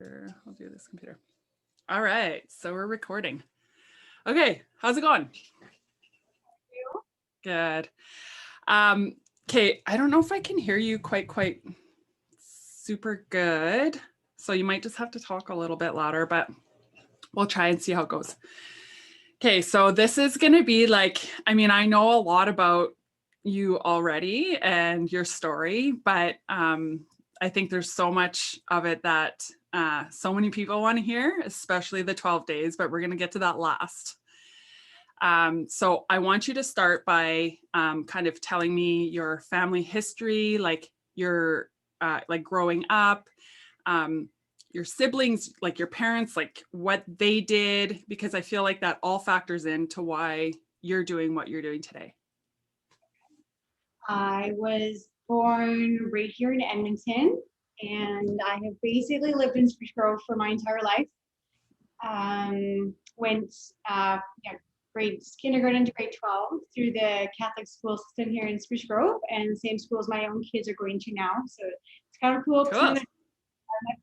Here, I'll do this computer. All right, so we're recording. Okay, how's it going? Good. Okay, I don't know if I can hear you quite super good, so you might just have to talk a little bit louder, but we'll try and see how it goes. Okay, so this is going to be like, I mean, I know a lot about you already and your story, but I think there's so much of it that so many people want to hear, especially the 12 days, but we're going to get to that last. So I want you to start by kind of telling me your family history, like your like growing up, your siblings, like your parents, like what they did, because I feel like that all factors into why you're doing what you're doing today. I was born right here in Edmonton, and I have basically lived in Spruce Grove for my entire life. Went grade kindergarten to grade 12 through the Catholic school system here in Spruce Grove, and the same school as my own kids are going to now. So it's kind of cool. Cool. My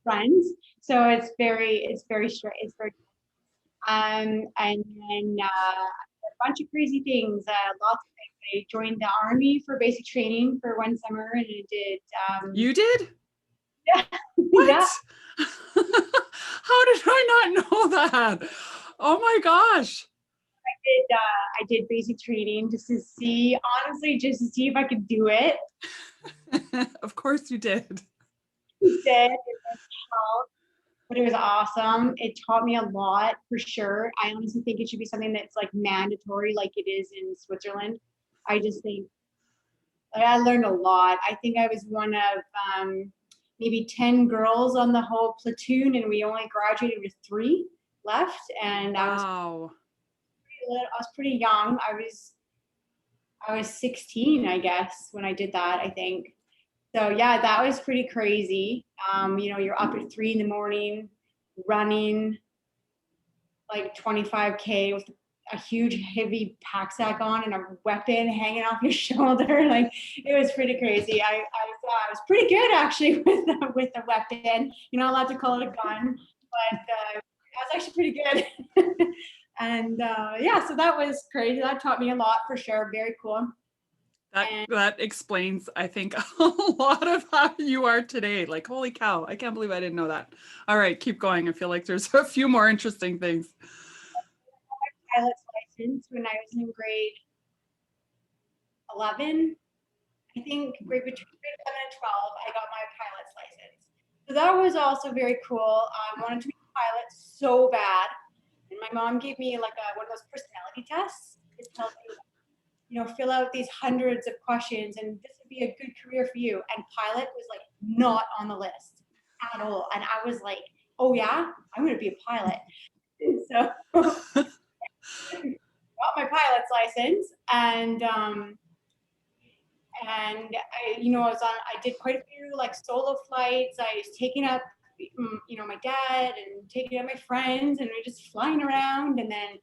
friends, so it's very straight. It's very and then a bunch of crazy things, lots of things. I joined the army for basic training for one summer, and I did. You did? Yeah. What? Yeah. How did I not know that? Oh my gosh. I did basic training just to see, honestly, just to see if I could do it. Of course you did. Did. But it was awesome. It taught me a lot for sure. I honestly think it should be something that's like mandatory, like it is in Switzerland. I just think I learned a lot. I think I was one of maybe 10 girls on the whole platoon, and we only graduated with 3 left. And wow. I was pretty young. I was 16, I guess, when I did that, I think. So yeah, that was pretty crazy. You're up at 3 a.m, running like 25K with a huge heavy pack on and a weapon hanging off your shoulder. Like, it was pretty crazy. I was pretty good actually with the weapon. You're not allowed to call it a gun, but I was actually pretty good. And so that was crazy. That taught me a lot for sure. Very cool. That explains, I think, a lot of how you are today. Like, holy cow, I can't believe I didn't know that. All right, keep going. I feel like there's a few more interesting things. My pilot's license when I was in grade 11, I think, between grade 11 and 12, I got my pilot's license. So that was also very cool. I wanted to be a pilot so bad. And my mom gave me like one of those personality tests. It tells you, fill out these hundreds of questions and this would be a good career for you. And pilot was like not on the list at all. And I was like, oh yeah, I'm going to be a pilot. So got my pilot's license, and I did quite a few like solo flights. I was taking up, my dad and taking up my friends, and we're just flying around. And then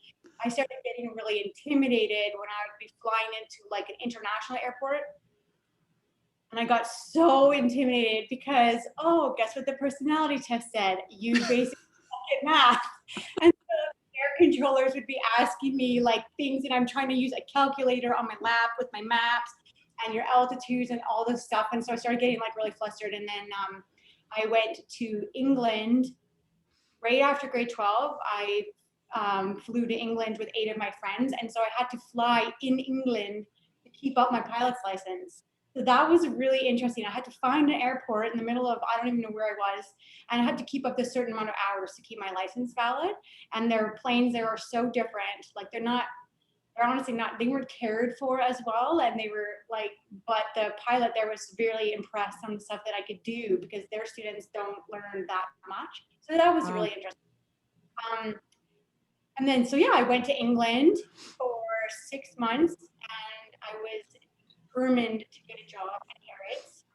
I started getting really intimidated when I would be flying into like an international airport. And I got so intimidated because, guess what the personality test said? You basically suck at math. And so air controllers would be asking me like things, and I'm trying to use a calculator on my lap with my maps and your altitudes and all this stuff. And so I started getting like really flustered. And then I went to England right after grade 12. I flew to England with 8 of my friends. And so I had to fly in England to keep up my pilot's license. So that was really interesting. I had to find an airport in the middle of, I don't even know where I was, and I had to keep up this certain amount of hours to keep my license valid. And their planes there are so different. Like they're honestly not, they weren't cared for as well. And they were like, but the pilot there was severely impressed on the stuff that I could do because their students don't learn that much. So that was really interesting. And then, I went to England for 6 months, and I was determined to get a job at Harrods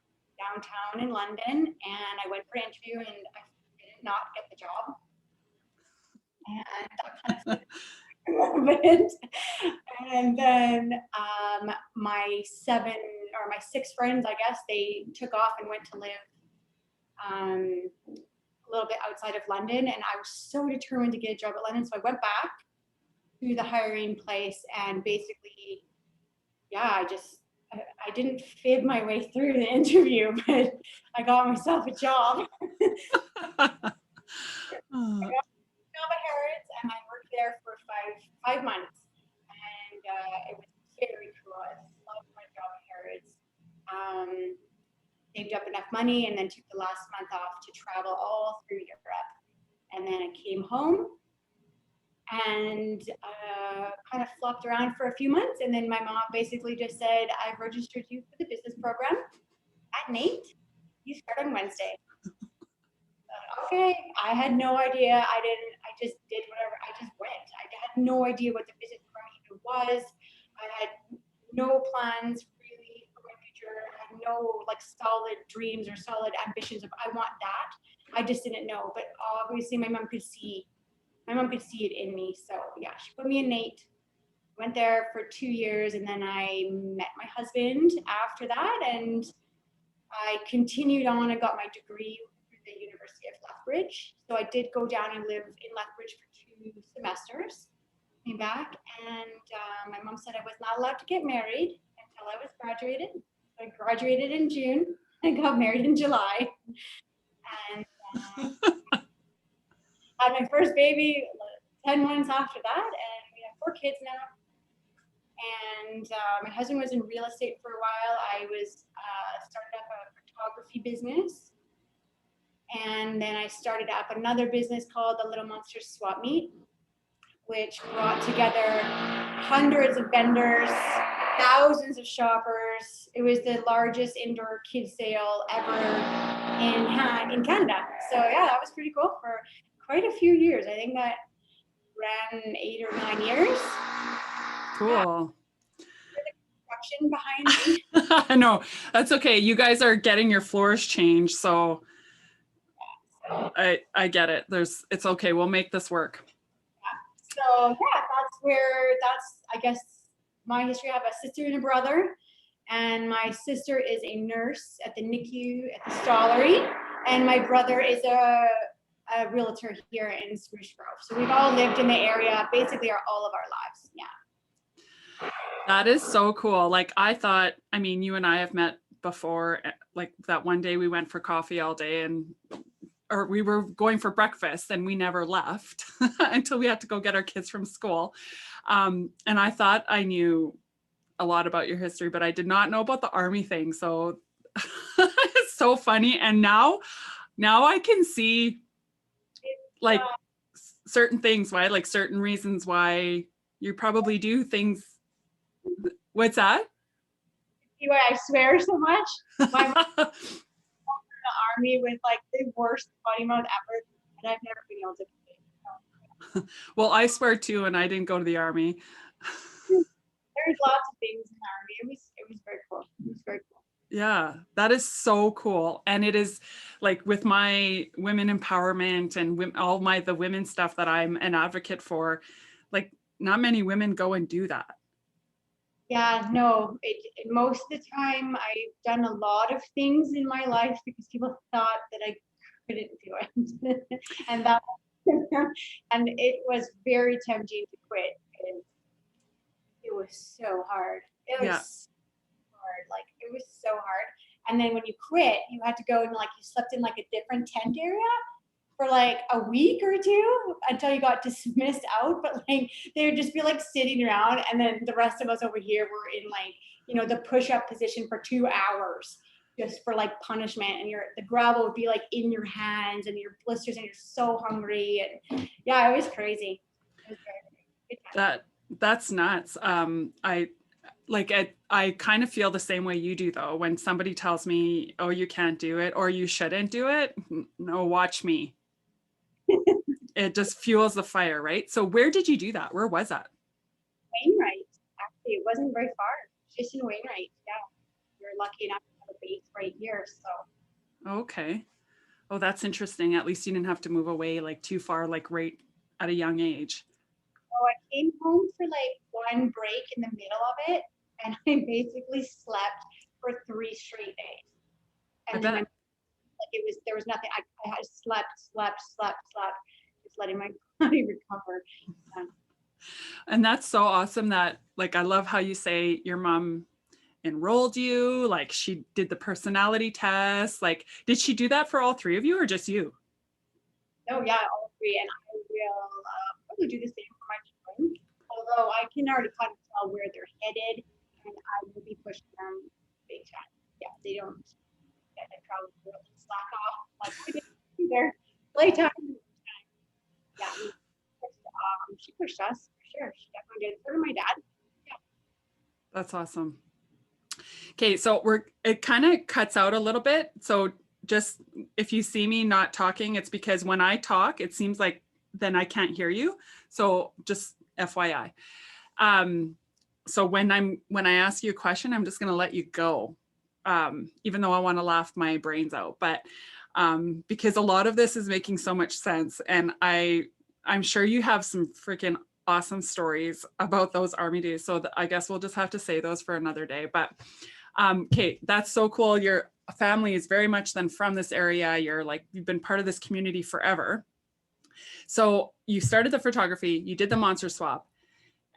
downtown in London. And I went for an interview, and I did not get the job. And that kind of a little bit. And then my 6 friends, I guess, they took off and went to live little bit outside of London, and I was so determined to get a job at London. So I went back to the hiring place, and basically, yeah, I didn't fib my way through the interview, but I got myself a job. I got a job at Harrods, and I worked there for five months, and it was very cool. I loved my job at Harrods. Saved up enough money, and then took the last month off to travel all through Europe. And then I came home and kind of flopped around for a few months. And then my mom basically just said, I've registered you for the business program at NAIT. You start on Wednesday. Okay. I had no idea. I just did whatever. I just went. I had no idea what the business program even was. I had no plans really for my future. I had no like solid dreams or solid ambitions of I want that. I just didn't know. But obviously my mom could see it in me. So yeah, she put me in NAIT. Went there for 2 years, and then I met my husband after that, and I continued on and got my degree through the University of Lethbridge. So I did go down and live in Lethbridge for 2 semesters. Came back, and my mom said I was not allowed to get married until I was graduated. So I graduated in June and got married in July. And had my first baby 10 months after that, and we have 4 kids now. And my husband was in real estate for a while. I was started up a photography business, and then I started up another business called the Little Monsters Swap Meet, which brought together hundreds of vendors, thousands of shoppers. It was the largest indoor kids sale ever in Canada. So yeah, that was pretty cool for quite a few years. I think that ran 8 or 9 years. Cool. Construction behind me. No, that's okay. You guys are getting your floors changed, so I get it. It's okay. We'll make this work. So yeah, that's I guess my history. I have a sister and a brother, and my sister is a nurse at the NICU at the Stollery, and my brother is a realtor here in Spruce Grove. So we've all lived in the area basically all of our lives. Yeah. That is so cool. Like I thought, I mean, you and I have met before, like that one day we went for coffee all day or we were going for breakfast and we never left until we had to go get our kids from school. And I thought I knew a lot about your history, but I did not know about the Army thing. So it's so funny. And now I can see like certain things why, like certain reasons why you probably do things. What's that? See why I swear so much? My mom was in the Army with like the worst potty mouth ever, and I've never been able to do it. Well, I swear too, and I didn't go to the Army. There's lots of things in the Army. It was very cool. It was very cool. Yeah, that is so cool. And it is like with my women empowerment and all the women stuff that I'm an advocate for, like not many women go and do that. Yeah, no, most of the time I've done a lot of things in my life because people thought that I couldn't do it. And it was very tempting to quit because it was so hard. It was hard. Like it was so hard. And then when you quit, you had to go and like you slept in like a different tent area for like a week or 2 until you got dismissed out. But like they would just be like sitting around, and then the rest of us over here were in like, you know, the push-up position for 2 hours just for like punishment, and the gravel would be like in your hands and your blisters, and you're so hungry. And yeah, it was crazy. It was very crazy. That's nuts. I kind of feel the same way you do though. When somebody tells me, oh, you can't do it or you shouldn't do it, no, watch me. It just fuels the fire, right? So where did you do that? Where was that? Wainwright. Actually, it wasn't very far. Just in Wainwright. Yeah. You're lucky enough to have a base right here. So. Okay. Oh, that's interesting. At least you didn't have to move away like too far, like right at a young age. So I came home for like one break in the middle of it, and I basically slept for 3 straight days. And then there was nothing. I had slept, just letting my body recover. And that's so awesome that, like, I love how you say your mom enrolled you, like she did the personality test. Like, did she do that for all three of you or just you? Oh yeah, all three. And I will probably do the same for my children. Although I can already kind of tell where they're headed, and I will be pushing them big time. Yeah, they don't. Yeah, they probably will slack off. Like we did their playtime. Yeah, she pushed us for sure. She definitely did. So did my dad. Yeah. That's awesome. Okay, so it kind of cuts out a little bit. So just if you see me not talking, it's because when I talk, it seems like then I can't hear you. So just FYI. So when I ask you a question, I'm just going to let you go, even though I want to laugh my brains out. But because a lot of this is making so much sense, and I'm sure you have some freaking awesome stories about those army days. So I guess we'll just have to say those for another day. But okay, that's so cool. Your family is very much then from this area. You've been part of this community forever. So you started the photography, you did the monster swap,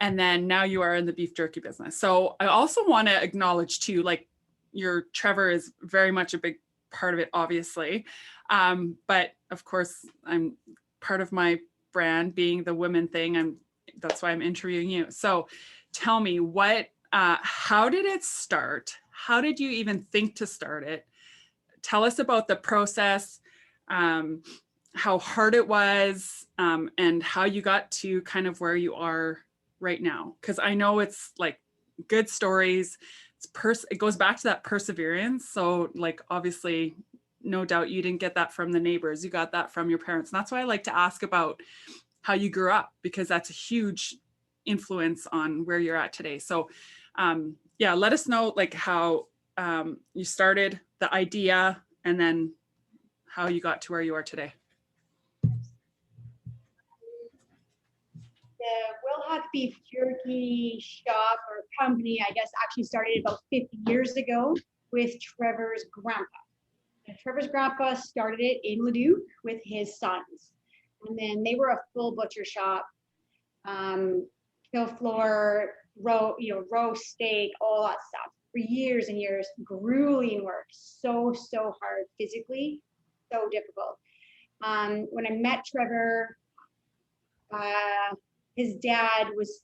and then now you are in the beef jerky business. So I also want to acknowledge too, like your Trevor is very much a big part of it, obviously. But of course, I'm part of my brand being the women thing. That's why I'm interviewing you. So tell me how did it start? How did you even think to start it? Tell us about the process, how hard it was, and how you got to kind of where you are right now. Because I know it's like good stories. It goes back to that perseverance. So like, obviously, no doubt you didn't get that from the neighbors. You got that from your parents. And that's why I like to ask about how you grew up, because that's a huge influence on where you're at today. So yeah, let us know like how you started, the idea, and then how you got to where you are today. The Wilhauk Beef Jerky shop or company, I guess, actually started about 50 years ago with Trevor's grandpa. And Trevor's grandpa started it in Leduc with his sons. And then they were a full butcher shop, kill floor, roast steak, all that stuff for years and years. Grueling work, so hard physically, so difficult. When I met Trevor, his dad was,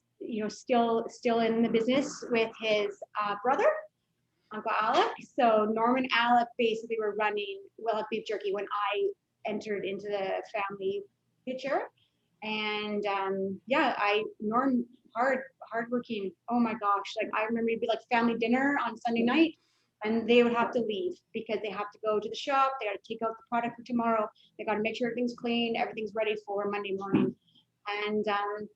still in the business with his brother, Uncle Alec. So Norm and Alec basically were running Wilhauk Beef Jerky when I entered into the family picture. And Norm, hardworking. Oh my gosh. Like I remember it'd be like family dinner on Sunday night and they would have to leave because they have to go to the shop. They got to take out the product for tomorrow. They got to make sure everything's clean. Everything's ready for Monday morning. And I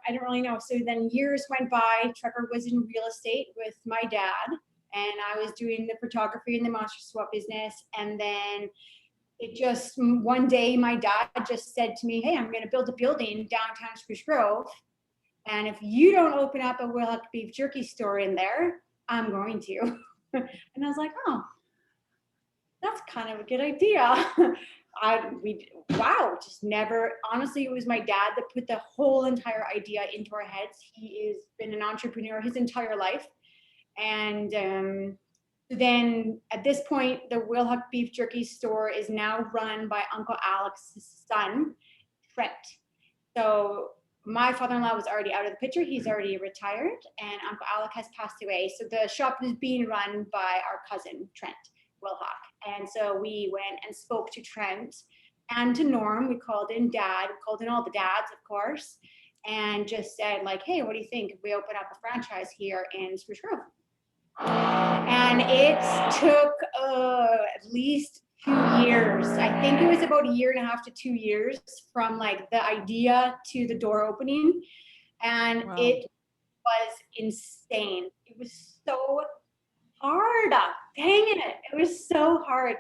don't really know. So then years went by. Trevor was in real estate with my dad, and I was doing the photography in the monster swap business. And then one day my dad just said to me, "Hey, I'm going to build a building downtown Spruce Grove, and if you don't open up a Wilhauk Beef Jerky store in there, I'm going to." And I was like, "Oh, that's kind of a good idea." Just never, honestly, it was my dad that put the whole entire idea into our heads. He has been an entrepreneur his entire life. And then at this point, the Wilhauk Beef Jerky store is now run by Uncle Alex's son, Trent. So my father-in-law was already out of the picture. He's already retired, and Uncle Alec has passed away. So the shop is being run by our cousin, Trent Wilhauk. And so we went and spoke to Trent and to Norm. We called in Dad, we called in all the dads, of course, and just said like, "Hey, what do you think if we open up a franchise here in Spruce Grove?" And it took at least 2 years. I think it was about 1.5 to 2 years from like the idea to the door opening. And wow. It was insane. It was so hard. Dang it. It was so hard.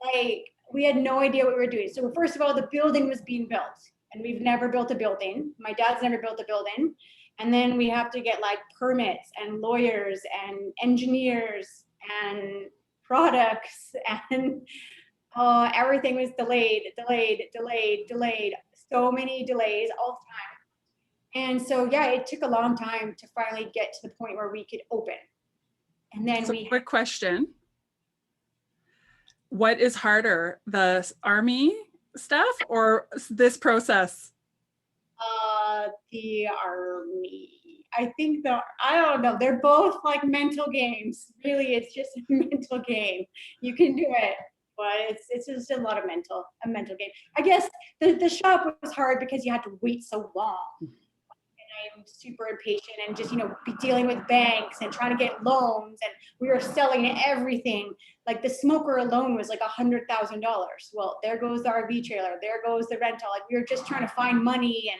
Like we had no idea what we were doing. So first of all, the building was being built and we've never built a building. My dad's never built a building. And then we have to get like permits and lawyers and engineers and products, and everything was delayed. So many delays all the time. And so, yeah, it took a long time to finally get to the point where we could open. And then So quick question. What is harder, the army stuff or this process? The army. I think I don't know. They're both like mental games. Really, it's just a mental game. You can do it, but it's just a mental game. I guess the shop was hard because you had to wait so long. I'm super impatient and just, be dealing with banks and trying to get loans, and we were selling everything. Like the smoker alone was like $100,000. Well, there goes the RV trailer, there goes the rental. Like we were just trying to find money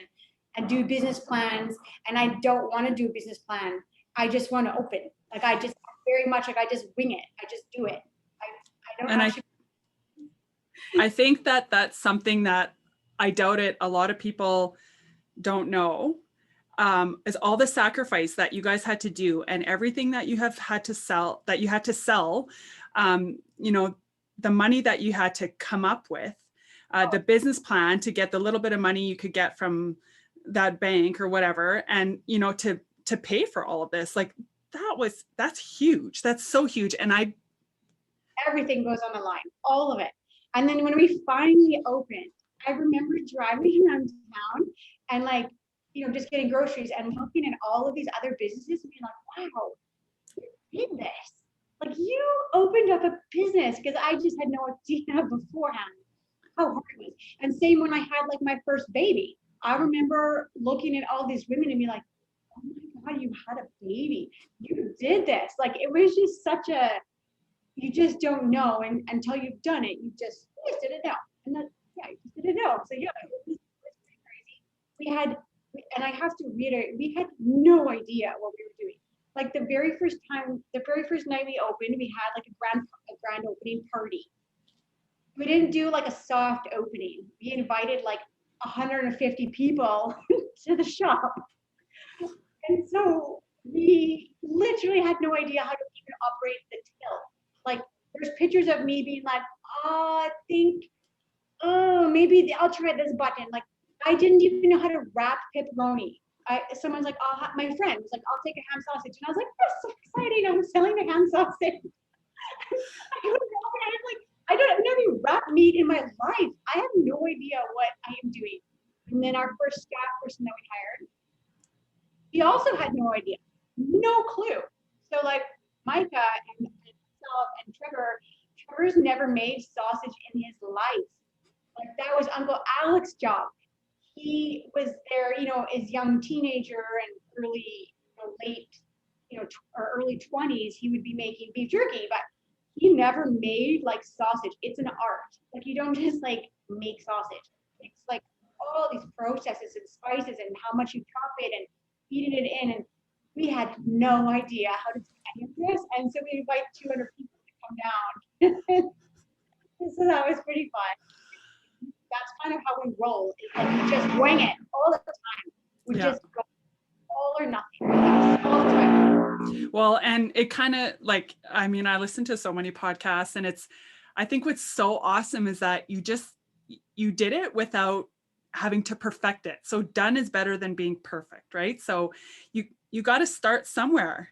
and do business plans. And I don't want to do a business plan. I just want to open. Like I just very much like I just wing it. I just do it. I don't actually. I think that's something that I doubt it a lot of people don't know. Is all the sacrifice that you guys had to do and everything that you have had to sell, the money that you had to come up with, the business plan to get the little bit of money you could get from that bank or whatever, and to pay for all of this. Like that's huge. That's so huge. And everything goes on the line, all of it. And then when we finally opened, I remember driving around town and just getting groceries and looking at all of these other businesses and being like, wow, you did this. Like you opened up a business, because I just had no idea beforehand how hard it was. And same when I had like my first baby. I remember looking at all these women and be like, oh my God, you had a baby. You did this. Like it was just you just don't know until you've done it. You just did it now. And then, you just did it now. So yeah, it was pretty crazy. And I have to reiterate, we had no idea what we were doing. Like the very first night we opened, we had like a grand opening party. We didn't do like a soft opening. We invited like 150 people to the shop. And so we literally had no idea how to even operate the till. Like there's pictures of me being like, maybe I'll try this button. Like I didn't even know how to wrap pepperoni. Someone's like, my friend was like, I'll take a ham sausage. And I was like, that's so exciting. I'm selling the ham sausage. I've never wrapped meat in my life. I have no idea what I am doing. And then our first staff person that we hired, he also had no idea, no clue. So like Micah and myself and Trevor's never made sausage in his life. Like that was Uncle Alex's job. He was there, as young teenager and early 20s, he would be making beef jerky, but he never made like sausage. It's an art. Like you don't just like make sausage. It's like all these processes and spices and how much you chop it and feeding it in. And we had no idea how to do any of this. And so we invite 200 people to come down. So that was pretty fun. That's kind of how we roll. And we just wing it all the time. We just go all or nothing. All the time. Well, and it kind of I listen to so many podcasts, and I think what's so awesome is that you did it without having to perfect it. So done is better than being perfect, right? So you got to start somewhere.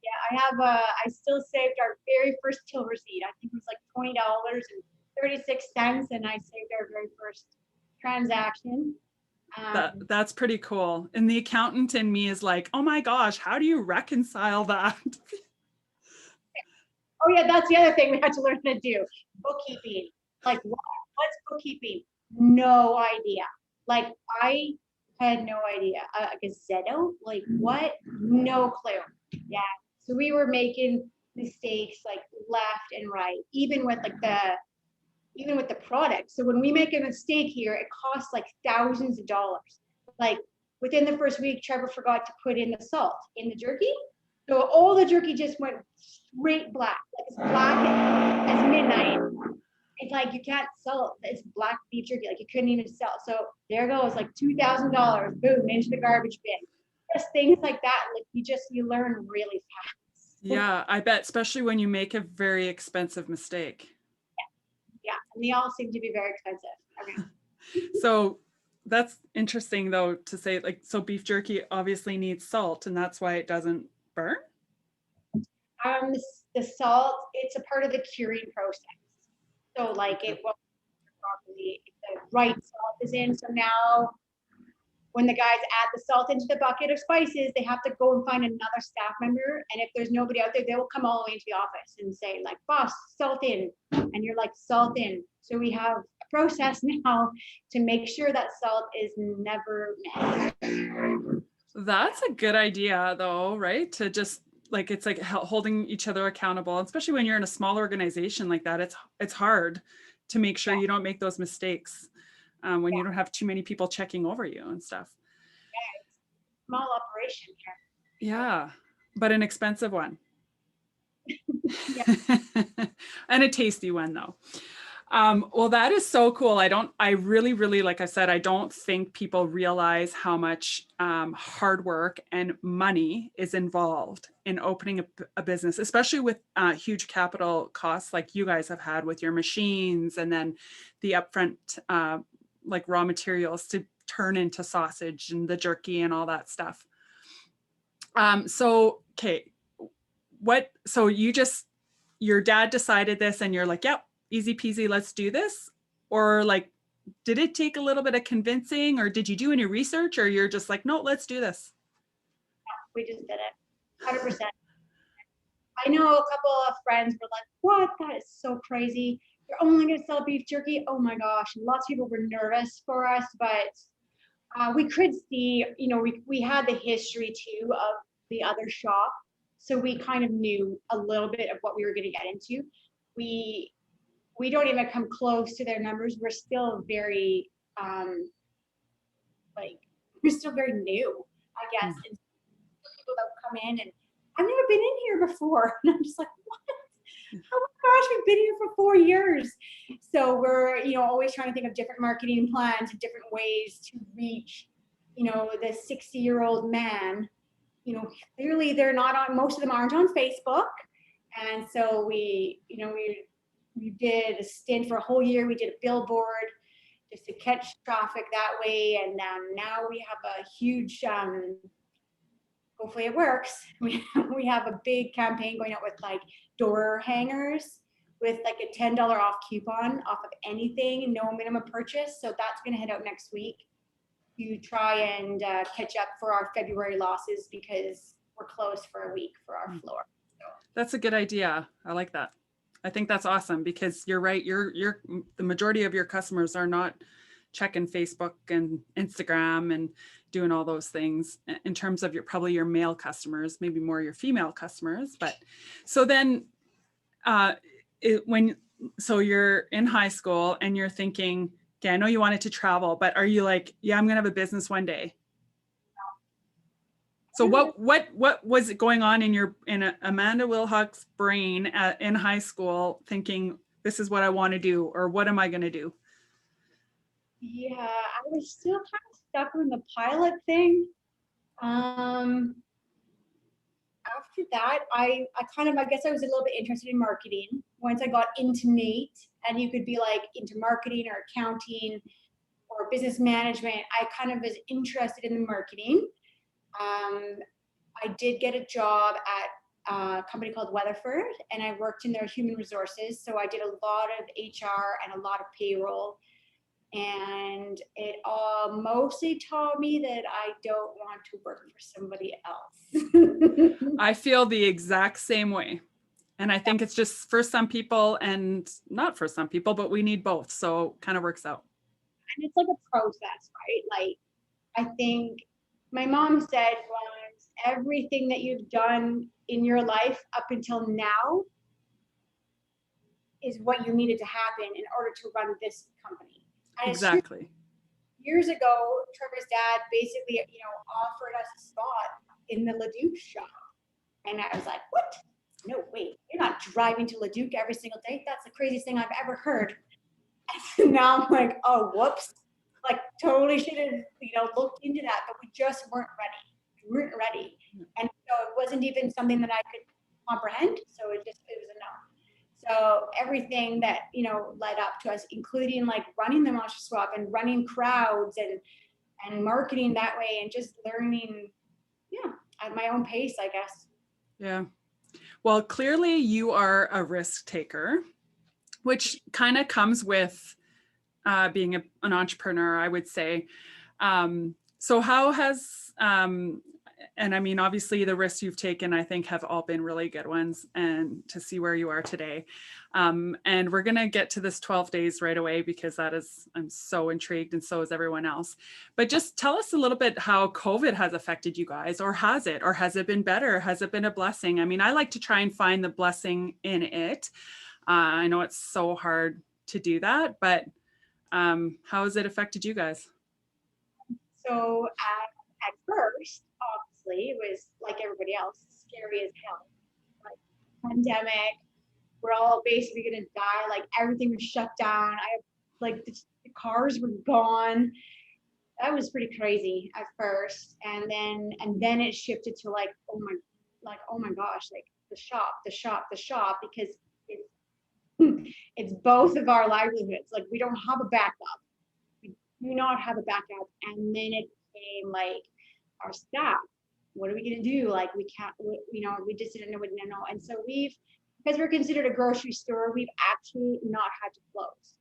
Yeah, I still saved our very first till receipt. I think it was like $20.36, and I saved our very first transaction. That's pretty cool. And the accountant in me is like, oh my gosh, how do you reconcile that? Oh yeah, that's the other thing we had to learn to do. Bookkeeping. Like what's bookkeeping? No idea. Like I had no idea. A gazzetto? Like what? No clue. Yeah. So we were making mistakes like left and right, even with the product. So when we make a mistake here, it costs like thousands of dollars. Like within the first week, Trevor forgot to put in the salt in the jerky. So all the jerky just went straight black, like as black as midnight. It's like you can't sell this black beef jerky, like you couldn't even sell. So there goes like $2,000, boom, into the garbage bin. Just things like that, like you learn really fast. Yeah, I bet, especially when you make a very expensive mistake. Yeah, and they all seem to be very expensive. Okay. So that's interesting though to say, like, so beef jerky obviously needs salt and that's why it doesn't burn. The salt, it's a part of the curing process. So like it won't properly, if the right salt is in. So now when the guys add the salt into the bucket of spices, they have to go and find another staff member. And if there's nobody out there, they will come all the way into the office and say, like, boss, salt in. And you're like, salt in. So we have a process now to make sure that salt is never missed. That's a good idea though, right? To just like, it's like holding each other accountable, especially when you're in a small organization like that. It's hard to make sure you don't make those mistakes when you don't have too many people checking over you and stuff. Yeah, it's a small operation here. Yeah, but an expensive one. Yeah. And a tasty one though. Well, that is so cool. I really, really, like I said, I don't think people realize how much hard work and money is involved in opening a business, especially with huge capital costs like you guys have had with your machines and then the upfront like raw materials to turn into sausage and the jerky and all that stuff. So, okay, so your dad decided this and you're like, yep, easy peasy, let's do this? Or like, did it take a little bit of convincing or did you do any research or you're just like, no, let's do this? We just did it, 100%. I know a couple of friends were like, what? That is so crazy. You're only going to sell beef jerky? Oh my gosh. And lots of people were nervous for us, but we could see, we had the history too of the other shop. So we kind of knew a little bit of what we were going to get into. We don't even come close to their numbers. We're still very, we're still very new, I guess. And people that come in and I've never been in here before. And I'm just like, what? Oh my gosh, we've been here for 4 years. So we're, always trying to think of different marketing plans and different ways to reach, the 60-year-old man. Clearly they're not on, most of them aren't on Facebook. And so we did a stint for a whole year. We did a billboard just to catch traffic that way. And now we have a huge, hopefully it works. We have a big campaign going out with like door hangers with like a $10 off coupon off of anything, no minimum purchase. So that's going to head out next week to try and catch up for our February losses because we're closed for a week for our floor. So. That's a good idea. I like that. I think that's awesome because you're right. You're the majority of your customers are not checking Facebook and Instagram and doing all those things in terms of probably your male customers, maybe more your female customers. But so then so you're in high school and you're thinking, okay, I know you wanted to travel, but are you like, yeah, I'm going to have a business one day? So what was it going on in Amanda Wilhauk's brain in high school thinking this is what I want to do or what am I going to do? Yeah, I was still kind of stuck on the pilot thing. After that, I guess I was a little bit interested in marketing once I got into NAIT, and you could be like into marketing or accounting or business management. I kind of was interested in the marketing. I did get a job at a company called Weatherford, and I worked in their human resources. So I did a lot of HR and a lot of payroll. And it all mostly taught me that I don't want to work for somebody else. I feel the exact same way. And I think it's just for some people and not for some people, but we need both. So kind of works out. And it's like a process, right? Like, I think my mom said once, everything that you've done in your life up until now is what you needed to happen in order to run this company. And exactly. Years ago, Trevor's dad basically, offered us a spot in the Leduc shop. And I was like, what? No, wait, you're not driving to Leduc every single day. That's the craziest thing I've ever heard. And now I'm like, oh, whoops. Like totally should have, looked into that, but we just weren't ready. We weren't ready. And so it wasn't even something that I could comprehend. So it was a no. So everything that, you know, led up to us, including like running the monster swap and running crowds and marketing that way and just learning, yeah, at my own pace, I guess. Yeah. Well, clearly you are a risk taker, which kind of comes with being an entrepreneur, I would say. So how has, and I mean, obviously the risks you've taken, I think have all been really good ones, and to see where you are today. And we're going to get to this 12 days right away because that is, I'm so intrigued, and so is everyone else. But just tell us a little bit how COVID has affected you guys, or has it been better? Has it been a blessing? I mean, I like to try and find the blessing in it. I know it's so hard to do that, but how has it affected you guys? So at first, obviously, it was like everybody else, scary as hell. Like pandemic, we're all basically gonna die. Like everything was shut down. Like the cars were gone. That was pretty crazy at first, and then it shifted to like oh my gosh, like the shop, because it's both of our livelihoods. Like we don't have a backup. We do not have a backup, and then it became like our staff. What are we gonna do? Like we can't, you know, we just didn't know, and so because we're considered a grocery store, we've actually not had to close.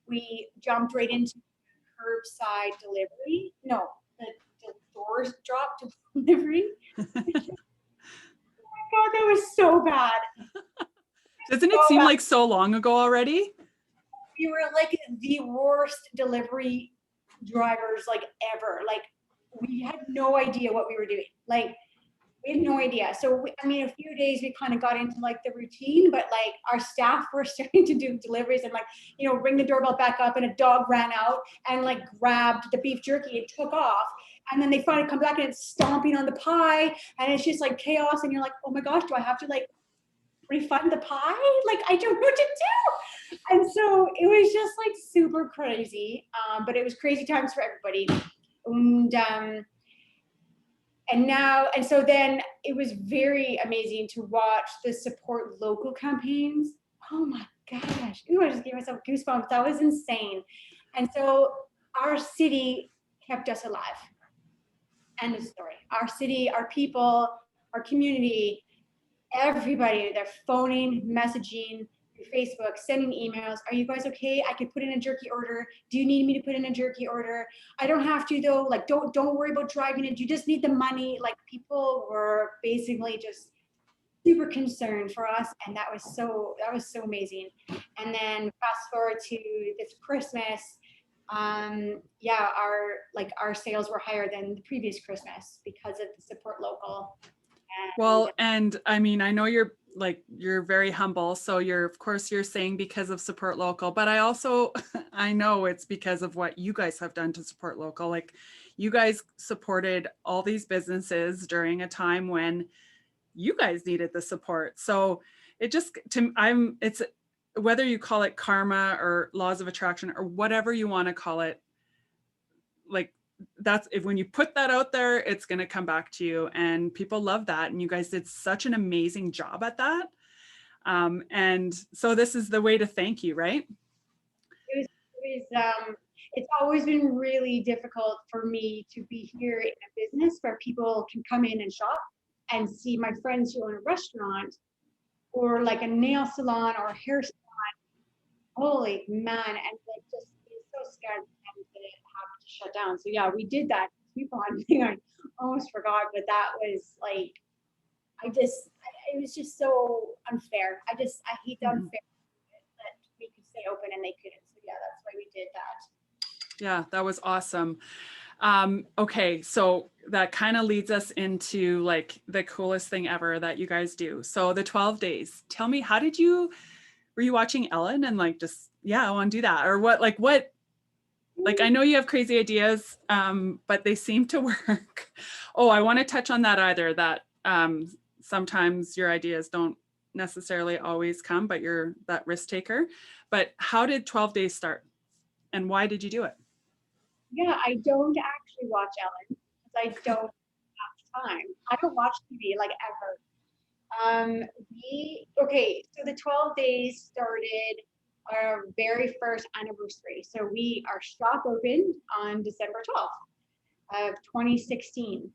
We jumped right into curbside delivery. No, the doors dropped to delivery. Oh my God, that was so bad. Doesn't it seem like so long ago already? We were like the worst delivery drivers like ever. Like we had no idea what we were doing. Like we had no idea. So I mean, a few days we kind of got into like the routine, but like our staff were starting to do deliveries and like, you know, ring the doorbell back up, and a dog ran out and like grabbed the beef jerky and took off. And then they finally come back and it's stomping on the pie, and it's just like chaos. And you're like, oh my gosh, do I have to like refund the pie? Like I don't know what to do. And so it was just like super crazy. But it was crazy times for everybody. And so then it was very amazing to watch the support local campaigns. Oh my gosh. Ooh, I just gave myself goosebumps. That was insane. And so our city kept us alive. End of story. Our city, our people, our community, everybody, they're phoning, messaging, through Facebook, sending emails. Are you guys okay? I could put in a jerky order. Do you need me to put in a jerky order? I don't have to though. Like, don't worry about driving it. You just need the money. Like people were basically just super concerned for us. And that was so amazing. And then fast forward to this Christmas, yeah, our sales were higher than the previous Christmas because of the support local. Well, and I mean, I know you're very humble. So of course you're saying because of support local, but I also, I know it's because of what you guys have done to support local. Like you guys supported all these businesses during a time when you guys needed the support. So it just, it's whether you call it karma or laws of attraction or whatever you want to call it, like that's when you put that out there, it's going to come back to you, and people love that. And you guys did such an amazing job at that. And so this is the way to thank you, right? It's always been really difficult for me to be here in a business where people can come in and shop and see my friends who own a restaurant or like a nail salon or a hair salon. Holy man, and like just being so scared and to have to shut down. So yeah, we did that coupon thing. I almost forgot, but that was like, it was just so unfair. I hate the unfair that we could stay open and they couldn't. So yeah, that's why we did that. Yeah, that was awesome. Okay, so that kind of leads us into like the coolest thing ever that you guys do. So the 12 days, tell me, were you watching Ellen and like, just, yeah, I want to do that? Or what, I know you have crazy ideas, but they seem to work. Oh, I want to touch on that either, that sometimes your ideas don't necessarily always come, but you're that risk taker. But how did 12 days start and why did you do it? Yeah, I don't actually watch Ellen because I don't have time. I don't watch TV like ever. So the 12 days started our very first anniversary. So our shop opened on December 12th of 2016.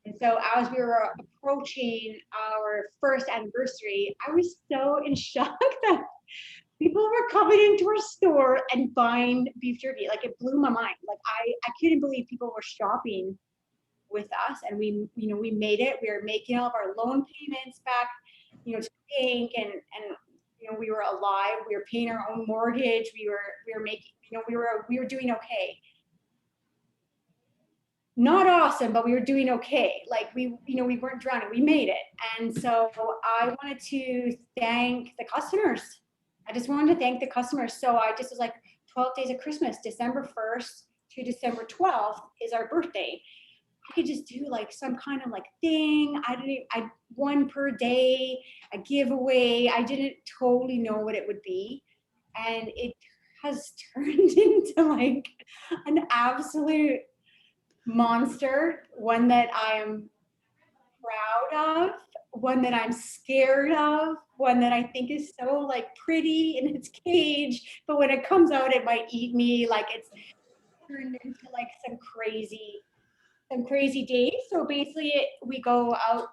And so as we were approaching our first anniversary, I was so in shock that people were coming into our store and buying beef jerky. Like, it blew my mind. Like, I couldn't believe people were shopping with us, and we made it. We were making all of our loan payments back, to the bank, and we were alive. We were paying our own mortgage. We were making, we were doing okay. Not awesome, but we were doing okay. Like, we weren't drowning. We made it. And so I wanted to thank the customers. I just wanted to thank the customers. So I just was like, 12 days of Christmas, December 1st to December 12th is our birthday. I could just do like some kind of like thing. I one per day, a giveaway. I didn't totally know what it would be. And it has turned into like an absolute monster, one that I am proud of, one that I'm scared of, one that I think is so like pretty in its cage, but when it comes out, it might eat me. Like, it's turned into like some crazy days. So basically, we go out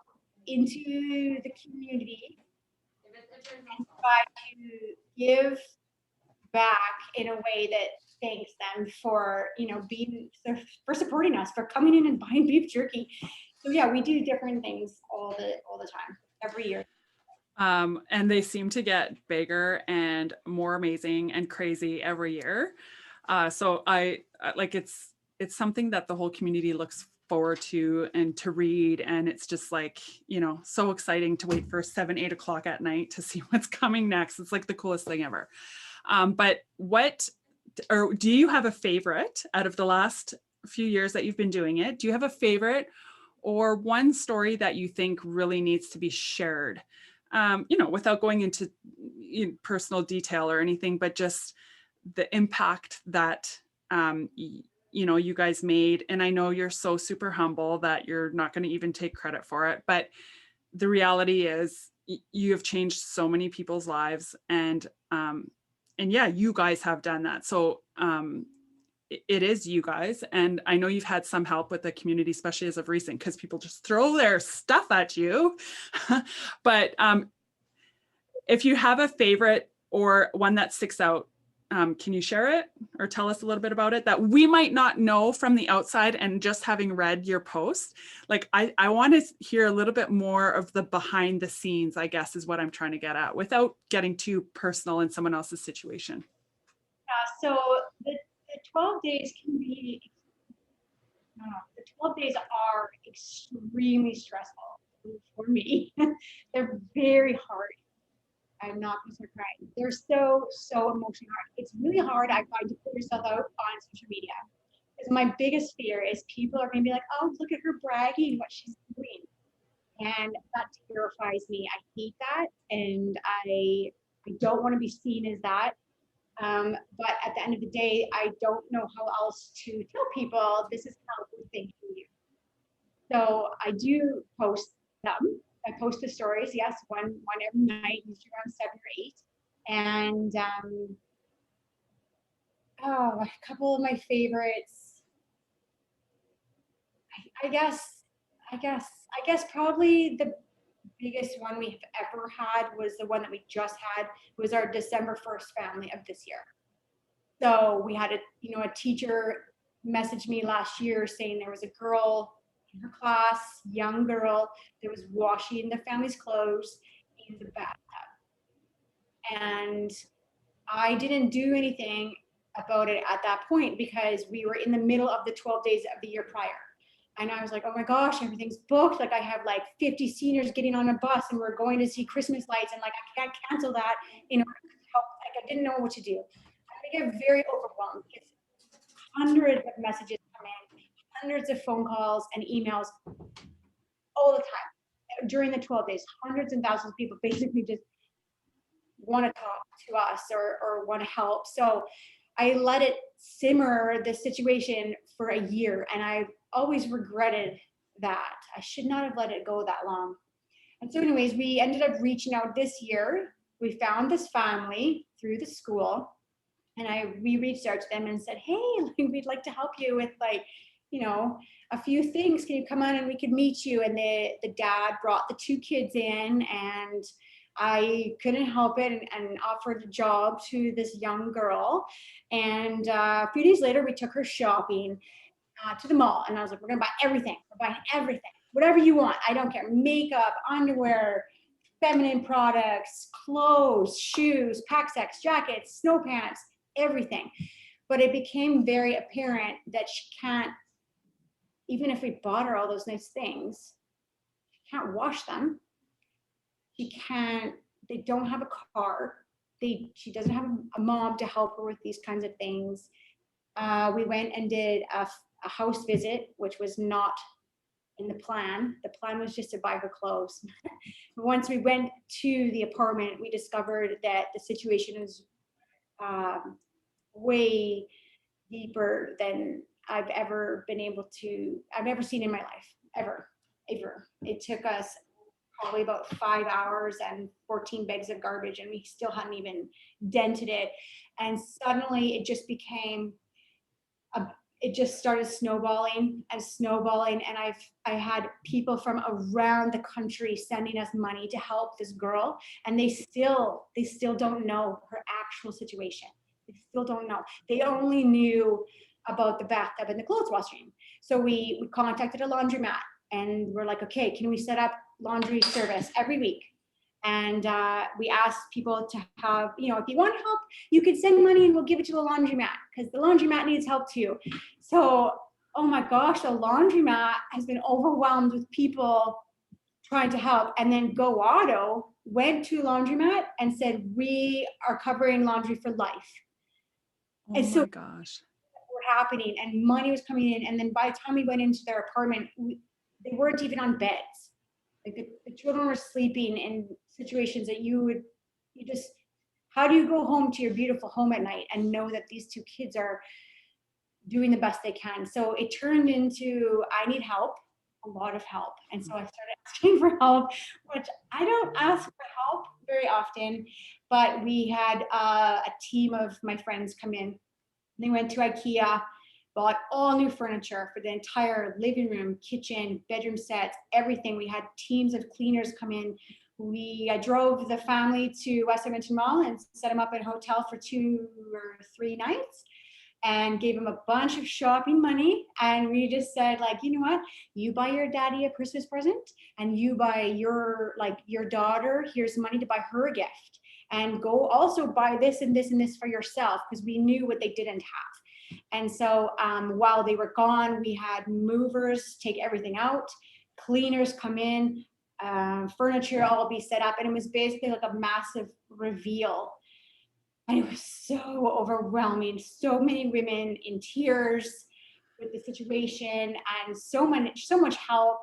into the community and try to give back in a way that thanks them for for supporting us, for coming in and buying beef jerky. So yeah, we do different things all the time, every year. And they seem to get bigger and more amazing and crazy every year. So I like it's something that the whole community looks forward to and to read, and it's just like, so exciting to wait for 7-8 o'clock at night to see what's coming next. It's like the coolest thing ever. But do you have a favorite out of the last few years that you've been doing it? Do you have a favorite or one story that you think really needs to be shared? Without going into personal detail or anything, but just the impact that, you guys made. And I know you're so super humble that you're not going to even take credit for it. But the reality is you have changed so many people's lives, and yeah, you guys have done that. So it is you guys. And I know you've had some help with the community, especially as of recent, because people just throw their stuff at you. But if you have a favorite or one that sticks out, can you share it or tell us a little bit about it that we might not know from the outside? And just having read your post, like I want to hear a little bit more of the behind the scenes, I guess, is what I'm trying to get at, without getting too personal in someone else's situation. So the 12 days can be, the 12 days are extremely stressful for me. They're very hard. I'm not going to cry. They're so emotional. It's really hard, I find, to put yourself out on social media. Because my biggest fear is people are going to be like, oh, look at her bragging what she's doing. And that terrifies me. I hate that. And I don't want to be seen as that. But at the end of the day, I don't know how else to tell people this is how we're thanking you. So I do post them. I post the stories, yes, one every night, usually around 7 or 8. And a couple of my favorites. I guess probably the biggest one we've ever had was the one that we just had, was our December 1st family of this year. So we had a teacher message me last year saying there was a girl in her class, young girl, that was washing the family's clothes in the bathtub. And I didn't do anything about it at that point because we were in the middle of the 12 days of the year prior. And I was like, oh my gosh, everything's booked. Like, I have like 50 seniors getting on a bus and we're going to see Christmas lights, and like I can't cancel that in order to help. Like, I didn't know what to do. I get very overwhelmed because hundreds of messages come in, hundreds of phone calls and emails all the time during the 12 days. Hundreds and thousands of people basically just want to talk to us or want to help. So I let it simmer, the situation, for a year, and I've always regretted that. I should not have let it go that long. And so anyways, we ended up reaching out this year. We found this family through the school, and we reached out to them and said, hey, we'd like to help you with a few things. Can you come on and we could meet you? And the dad brought the two kids in, and I couldn't help it and offered a job to this young girl. And a few days later, we took her shopping to the mall. And I was like, we're going to buy everything. We're buying everything. Whatever you want. I don't care. Makeup, underwear, feminine products, clothes, shoes, pack-sex, jackets, snow pants, everything. But it became very apparent that she can't, even if we bought her all those nice things, she can't wash them. They don't have a car. She doesn't have a mom to help her with these kinds of things. We went and did a house visit, which was not in the plan. The plan was just to buy her clothes. Once we went to the apartment, we discovered that the situation is way deeper than I've ever seen in my life, ever. It took us probably about 5 hours and 14 bags of garbage, and we still hadn't even dented it. And suddenly it just became it just started snowballing. And I had people from around the country sending us money to help this girl, and they still don't know her actual situation. They still don't know. They only knew about the bathtub and the clothes washing. So we contacted a laundromat, and we're like, okay, can we set up laundry service every week? And we asked people to have, if you want help, you can send money and we'll give it to the laundromat, because the laundromat needs help too. So, oh my gosh, the laundromat has been overwhelmed with people trying to help. And then Go Auto went to laundromat and said, we are covering laundry for life. Oh and so my gosh. were happening, and money was coming in. And then by the time we went into their apartment, they weren't even on beds. Like the children were sleeping in situations that how do you go home to your beautiful home at night and know that these two kids are doing the best they can? So it turned into, I need help, a lot of help. And so I started asking for help, which I don't ask for help very often, but we had a team of my friends come in. They went to IKEA, bought all new furniture for the entire living room, kitchen, bedroom sets, everything. We had teams of cleaners come in. I drove the family to West Edmonton Mall and set them up in a hotel for 2 or 3 nights and gave them a bunch of shopping money. And we just said, like, you know what? You buy your daddy a Christmas present, and you buy your daughter, here's money to buy her a gift. And go also buy this and this and this for yourself, because we knew what they didn't have. And so while they were gone, we had movers take everything out, cleaners come in, furniture all be set up. And it was basically like a massive reveal. And it was so overwhelming. So many women in tears with the situation, and so much help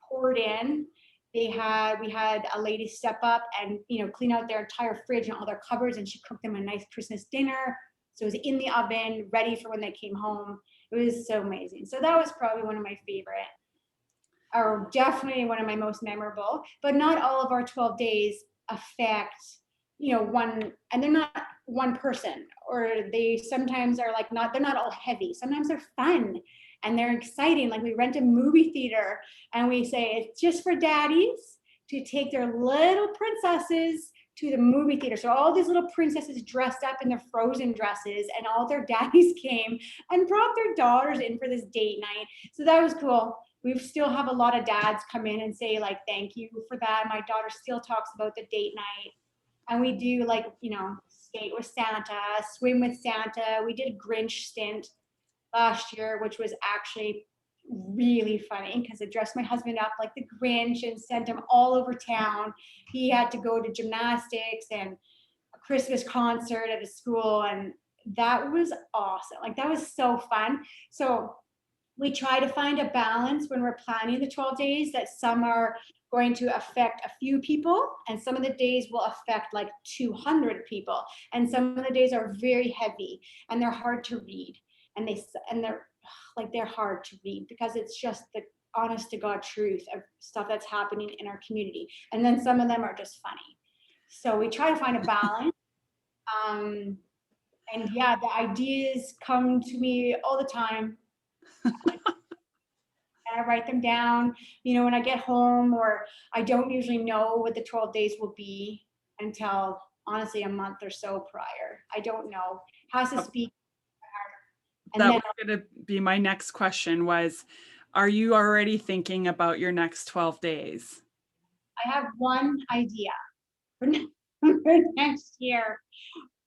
poured in. We had a lady step up and clean out their entire fridge and all their cupboards, and she cooked them a nice Christmas dinner. So it was in the oven, ready for when they came home. It was so amazing. So that was probably one of my favorite, or definitely one of my most memorable. But not all of our 12 days affect, one, and they're not one person, or they sometimes are like they're not all heavy. Sometimes they're fun and they're exciting. Like we rent a movie theater and we say it's just for daddies to take their little princesses to the movie theater. So all these little princesses dressed up in their Frozen dresses, and all their daddies came and brought their daughters in for this date night. So that was cool. We still have a lot of dads come in and say, like, thank you for that. My daughter still talks about the date night. And we do skate with Santa, swim with Santa. We did a Grinch stint last year, which was actually really funny because I dressed my husband up like the Grinch and sent him all over town. He had to go to gymnastics and a Christmas concert at a school, and that was awesome. Like that was so fun. So we try to find a balance when we're planning the 12 days, that some are going to affect a few people, and some of the days will affect like 200 people, and some of the days are very heavy and they're hard to read, and they're hard to read because it's just honest to God truth of stuff that's happening in our community. And then some of them are just funny. So we try to find a balance. And yeah, the ideas come to me all the time. I write them down, when I get home, or I don't usually know what the 12 days will be until honestly a month or so prior. I don't know. Has to speak. And that then was going to be my next question was, are you already thinking about your next 12 days? I have one idea for next year,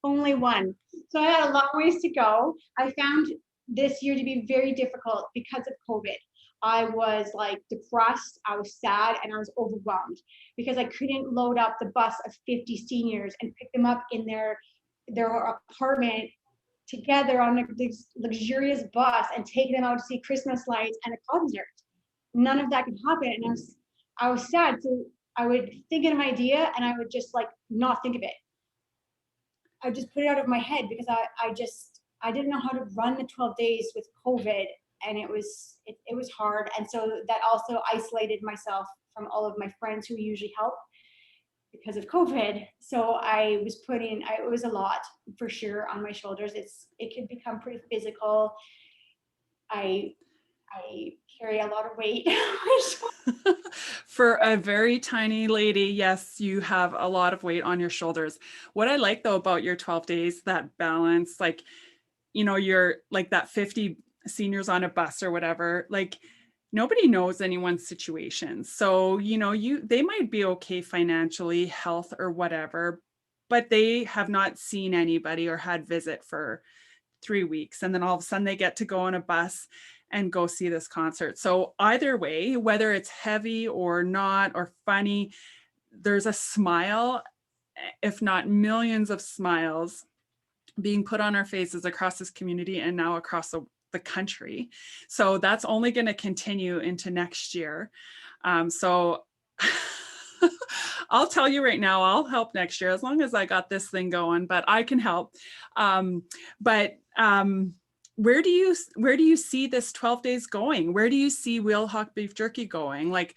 only one. So I had a long ways to go. I found this year to be very difficult because of COVID. I was like depressed, I was sad, and I was overwhelmed because I couldn't load up the bus of 50 seniors and pick them up in their apartment together on this luxurious bus and take them out to see Christmas lights and a concert. None of that could happen, and I was sad. So I would think of an idea and I would just like not think of it. I just put it out of my head because I didn't know how to run the 12 days with COVID, and it was hard. And so that also isolated myself from all of my friends who usually help because of COVID. So it was a lot for sure on my shoulders. It could become pretty physical. I carry a lot of weight. For a very tiny lady, yes, you have a lot of weight on your shoulders. What I like though about your 12 days, that balance, like, you're like that 50 seniors on a bus or whatever, like nobody knows anyone's situation. So, they might be okay financially, health or whatever, but they have not seen anybody or had visit for 3 weeks. And then all of a sudden they get to go on a bus and go see this concert. So either way, whether it's heavy or not, or funny, there's a smile, if not millions of smiles being put on our faces across this community and now across the country. So that's only going to continue into next year. So I'll tell you right now, I'll help next year as long as I got this thing going, but I can help. Where do you see this 12 days going? Where do you see Wilhauk Beef Jerky going? Like,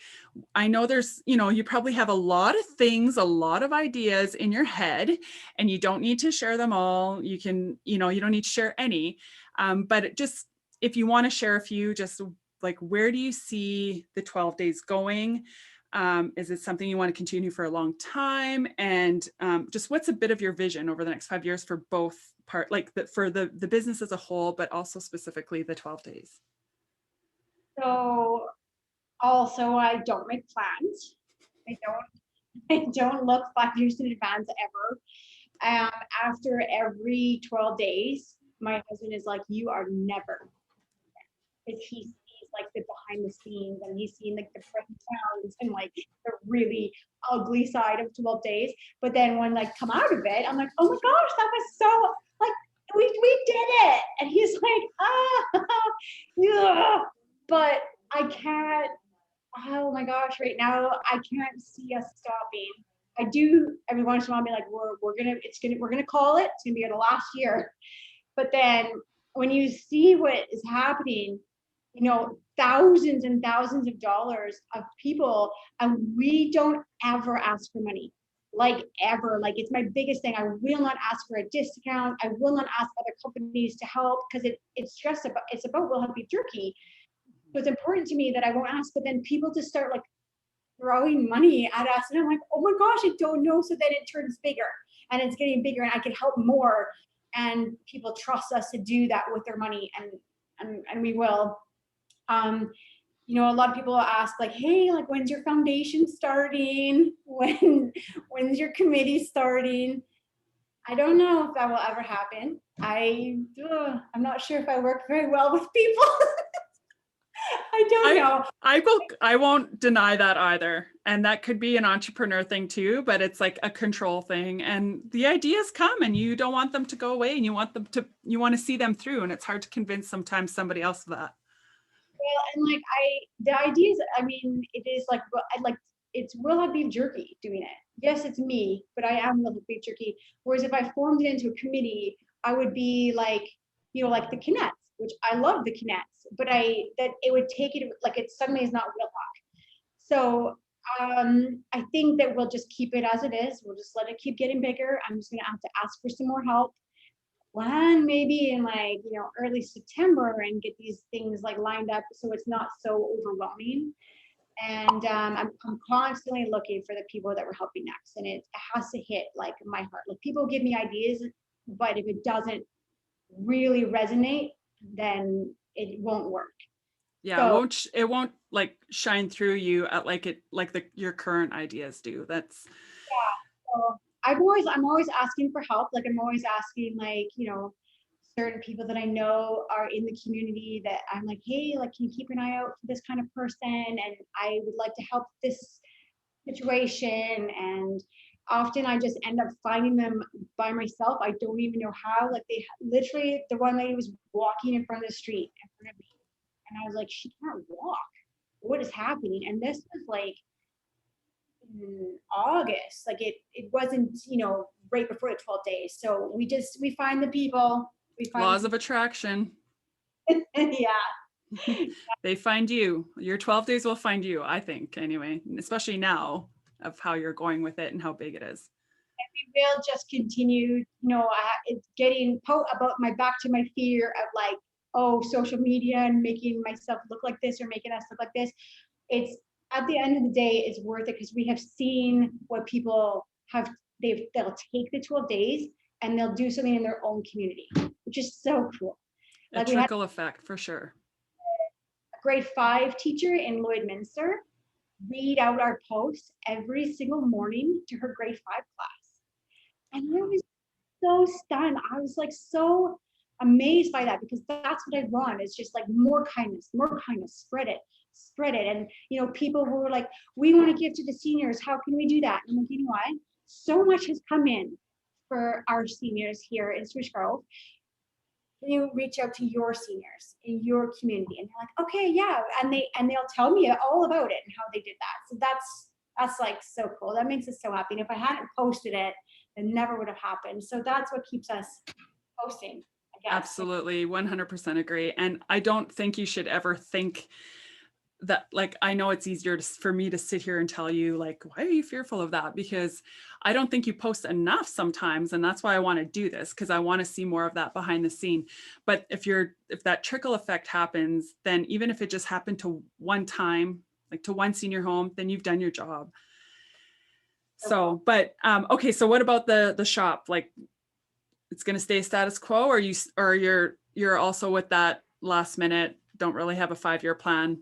I know there's, you probably have a lot of things, a lot of ideas in your head, and you don't need to share them all. You can, you don't need to share any, but just, if you want to share a few, just like, where do you see the 12 days going? Is it something you want to continue for a long time? And just what's a bit of your vision over the next 5 years for both for the business as a whole, but also specifically the 12 days? So also, I don't make plans. I don't look 5 years in advance ever. After every 12 days, my husband is like, "You are never," because he sees like the behind the scenes, and he's seen like the breakdowns and like the really ugly side of 12 days. But then when like come out of it, I'm like, "Oh my gosh, that was so like we did it," and he's like, yeah. But I can't. Oh my gosh, right now I can't see us stopping. I do every once in a while be like, we're gonna call it. It's gonna be the last year. But then when you see what is happening, thousands and thousands of dollars of people, and we don't ever ask for money. Like ever. Like, it's my biggest thing. I will not ask for a discount. I will not ask other companies to help, because it's about Wilhauk Beef Jerky. So it's important to me that I won't ask, but then people just start like throwing money at us, and I'm like, oh my gosh, I don't know. So then it turns bigger, and it's getting bigger, and I can help more, and people trust us to do that with their money, and we will. A lot of people ask like, hey, like, when's your foundation starting? When's your committee starting? I don't know if that will ever happen. I'm not sure if I work very well with people. I don't know. I won't deny that either. And that could be an entrepreneur thing too, but it's like a control thing. And the ideas come, and you don't want them to go away, and you want to see them through. And it's hard to convince sometimes somebody else of that. Well, and like the ideas, I mean, it is like it's Wilhauk Beef Jerky doing it. Yes, it's me, but I am Wilhauk Beef Jerky. Whereas if I formed it into a committee, I would be like, like the Canettes, which I love the Kinets, but that it would take it, like it suddenly is not Wilhauk. So I think that we'll just keep it as it is. We'll just let it keep getting bigger. I'm just gonna have to ask for some more help. Plan maybe in like, early September and get these things like lined up so it's not so overwhelming. And I'm constantly looking for the people that we're helping next, and it has to hit like my heart. Like people give me ideas, but if it doesn't really resonate, then it won't work. Yeah, So, it won't like shine through you at your current ideas do. That's yeah. So I'm always asking for help. Like I'm always asking like, certain people that I know are in the community that I'm like, hey, like, can you keep an eye out for this kind of person? And I would like to help this situation. And often I just end up finding them by myself. I don't even know how. Like they literally, the one lady was walking in front of the street in front of me. And I was like, she can't walk. What is happening? And this was like in August. Like it wasn't, right before the 12 days. So we find the people. We find laws of attraction. yeah. They find you. Your 12 days will find you, I think, anyway, especially now of how you're going with it and how big it is. We will just continue, it's getting about back to my fear of like, social media and making myself look like this or making us look like this. It's at the end of the day, it's worth it because we have seen what people have. They'll take the 12 days and they'll do something in their own community, which is so cool. Like a trickle effect for sure. A grade 5 teacher in Lloydminster read out our posts every single morning to her grade 5 class. And I was so stunned. I was like so amazed by that because that's what I want. It's just like more kindness, spread it. And people who were like, we want to give to the seniors. How can we do that? And I'm like, you know what? So much has come in for our seniors here in Spruce Grove. You reach out to your seniors in your community and they're like, okay, yeah. And they'll tell me all about it and how they did that. So that's like so cool. That makes us so happy. And if I hadn't posted it, it never would have happened. So that's what keeps us posting, I guess. Absolutely. 100% agree. And I don't think you should ever think that, like, I know it's easier for me to sit here and tell you like, why are you fearful of that? Because I don't think you post enough sometimes. And that's why I want to do this, because I want to see more of that behind the scene. But if that trickle effect happens, then even if it just happened to one time, like to one senior home, then you've done your job. So, but okay. So what about the shop? Like, it's going to stay status quo, or you're also with that last minute, don't really have a 5-year plan?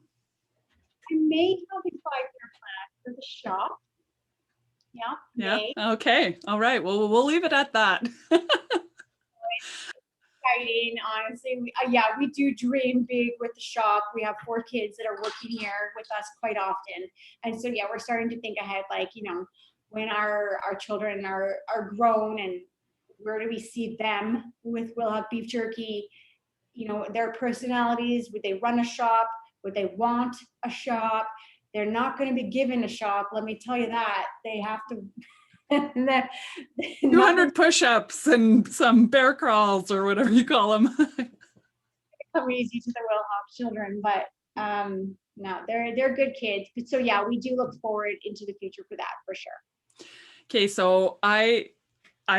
I may have a 5-year plan for the shop. Yeah. Yeah. Okay. All right. Well, we'll leave it at that. Exciting, honestly. We do dream big with the shop. We have 4 kids that are working here with us quite often. And so, we're starting to think ahead, like, when our children are grown and where do we see them with Wilhauk Beef Jerky, their personalities, would they run a shop? Would they want a shop? They're not going to be given a shop. Let me tell you that. They have to 200 push-ups and some bear crawls or whatever you call them. Come easy to the Wilhauk children, but no, they're good kids. But so we do look forward into the future for that for sure. Okay, so I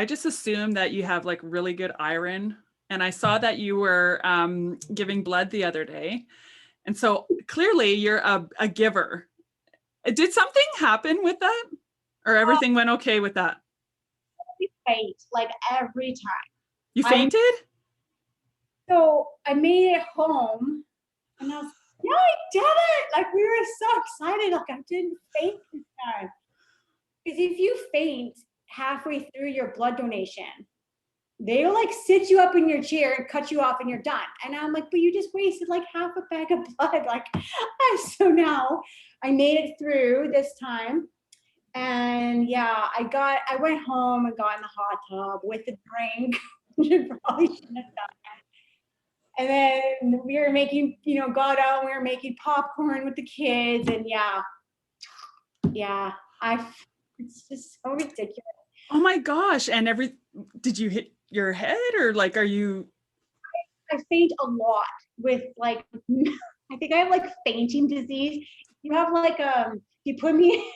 just assume that you have like really good iron, and I saw that you were giving blood the other day, and so clearly you're a giver. Did something happen with that, or everything went okay with that? We faint like every time. You fainted? So I made it home, and I was I did it! Like we were so excited. Like I didn't faint this time. Because if you faint halfway through your blood donation, they'll like sit you up in your chair and cut you off and you're done. And I'm like, but you just wasted like half a bag of blood. Like, so now I made it through this time. And I went home and got in the hot tub with a drink. Probably shouldn't have done that. And then we were making, got out and we were making popcorn with the kids. And it's just so ridiculous. Oh my gosh. And did you hit your head, or like, are you? I faint a lot with like, I think I have like fainting disease. You have like, you put me,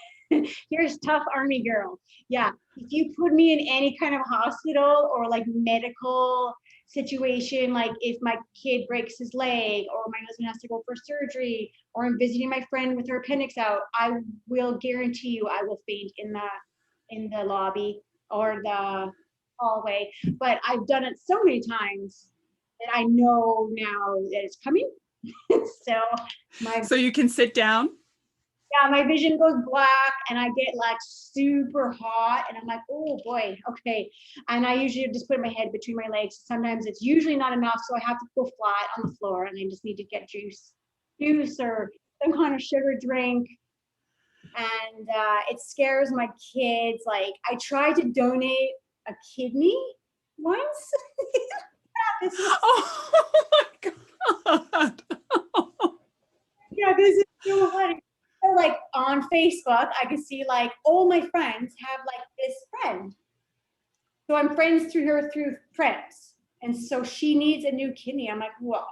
here's tough army girl. Yeah. If you put me in any kind of hospital or like medical situation, like if my kid breaks his leg or my husband has to go for surgery or I'm visiting my friend with her appendix out, I will guarantee you I will faint in the lobby or the hallway. But I've done it so many times that I know now that it's coming. So you can sit down? Yeah, my vision goes black and I get like super hot and I'm like, oh boy, okay. And I usually just put my head between my legs. Sometimes it's usually not enough, so I have to go flat on the floor and I just need to get juice or some kind of sugar drink. And it scares my kids. Like I tried to donate a kidney once. This is, Oh my God. yeah, this is so funny. So like on Facebook, I can see like all my friends have like this friend. So I'm friends through her through friends. And so she needs a new kidney. I'm like, whoa,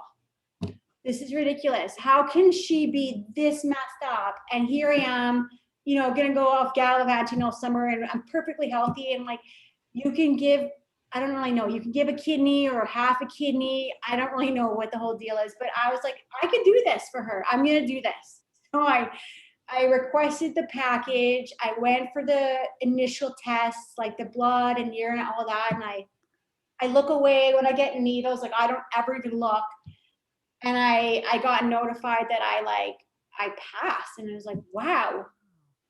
this is ridiculous. How can she be this messed up? And here I am, you know, gonna go off gallivanting all summer and I'm perfectly healthy. And like, you can give, I don't really know, you can give a kidney or half a kidney. I don't really know what the whole deal is, but I was like, I can do this for her. I'm gonna do this. So I requested the package. I went for the initial tests, like the blood and urine and all that. And I look away when I get needles, like I don't ever even look. And I got notified that I passed. And I was like, wow,